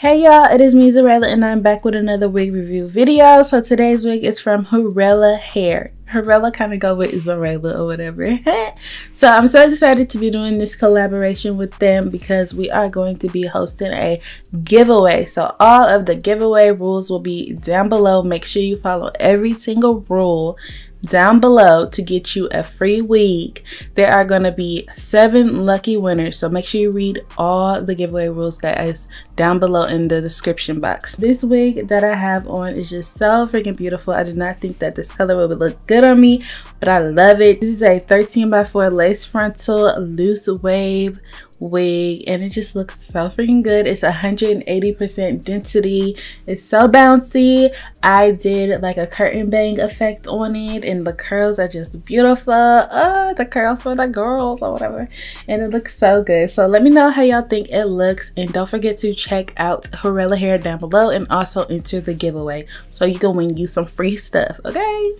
Hey y'all, it is me Xureila and I'm back with another wig review video. So today's wig is from Hurela Hair. Hurela kind of go with Xureila or whatever. So I'm so excited to be doing this collaboration with them because we are going to be hosting a giveaway. So all of the giveaway rules will be down below. Make sure you follow every single rule down below to get you a free wig. There are going to be 7 lucky winners, so make sure you read all the giveaway rules that is down below in the description box. This wig that I have on is just so freaking beautiful. I did not think that this color would look good on me, but I love it. This is a 13x4 lace frontal loose wave wig and it just looks so freaking good. It's 180% density. It's so bouncy. I did like a curtain bang effect on it and the curls are just beautiful. The curls for the girls or whatever, and it looks so good. So let me know how y'all think it looks, and don't forget to check out Hurela Hair down below and also enter the giveaway so you can win you some free stuff. Okay,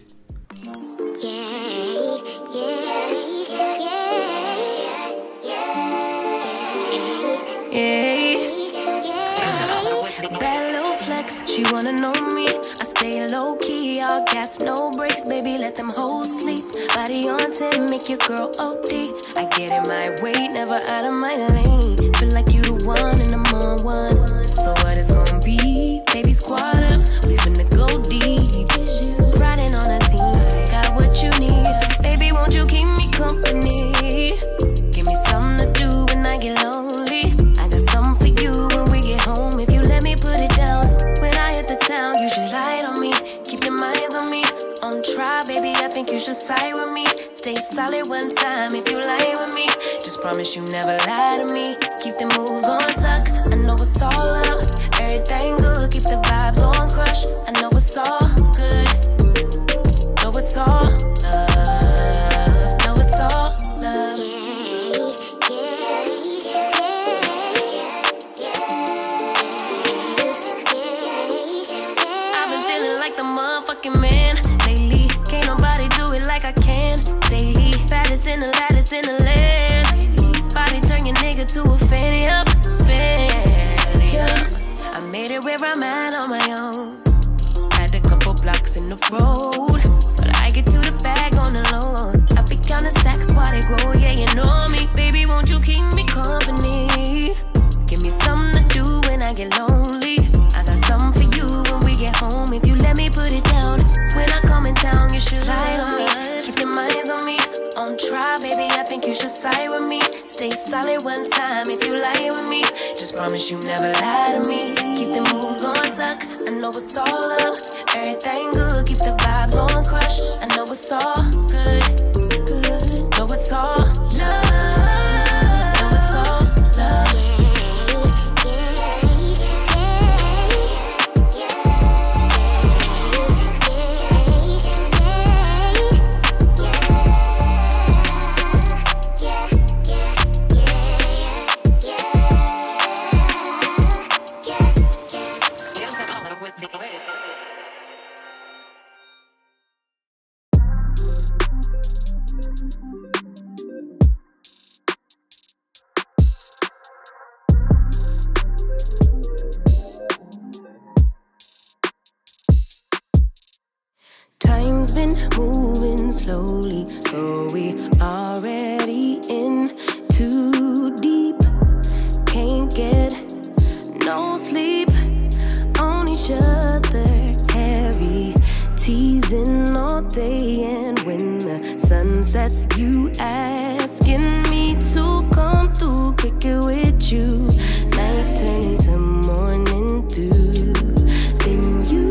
bad little flex, she wanna know me. I stay low key, all gas, no brakes, baby, let them hoes sleep. Body on 10, make your girl OD. I get in my way, never out of my lane. Feel like you the one and I'm on one. So what it's gonna be? Baby, squad up, we finna go deep. Riding on a team, got what you need. Baby, won't you keep me company? Give me something to do when I get lonely. I got something for you when we get home. If you let me put it down, when I hit the town, you should ride on me. Keep your minds on me. On try, baby, I think you should side with me. Stay solid one time if you lie with me. Just promise you never lie to me. Keep the moves on tuck, I know it's all love. Everything good, keep the vibes on crush. I know it's all good. Know it's all love. Know it's all love. I've been feeling like the motherfucking man lately. Can't nobody do it like I can daily. Baddest in the lattice in the land. Body turn your nigga to a fanny up, fanny up. I made it where I'm at on my own. Had a couple blocks in the road, but I get to the bag on the low. I be counting stacks while they grow, yeah, you know me. Baby, won't you keep me company? Give me something to do when I get lonely. I got something for you when we get home. If you let me put it down, when I come in town, you should slide on me. Keep your minds on me. On try, baby, I think you should side with me. Stay solid one time if you lie with me. Just promise you never lie to me. Keep the moves on tuck, I know it's all love. Everything good, keep the vibes on crush. I know it's all good, good. Know it's all love. Know it's all love. Time's been moving slowly, so we already in too deep. Can't get no sleep on each other, heavy teasing all day. And when the sun sets, you asking me to come through, kick it with you. Night turning to morning dew, then you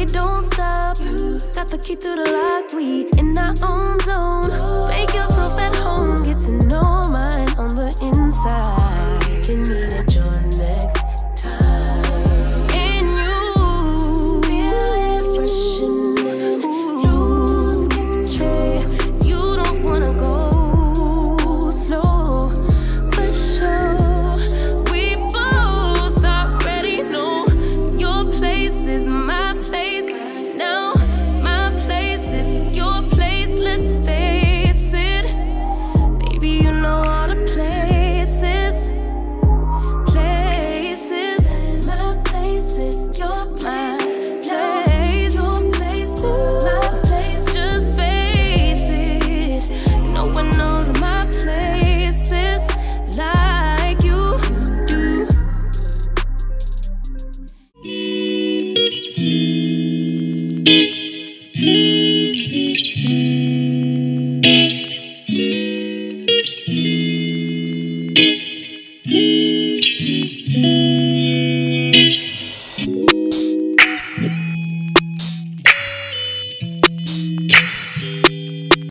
we don't stop. Got the key to the lock, we in our own zone. Make yourself at home, get to know mine on the inside. Can me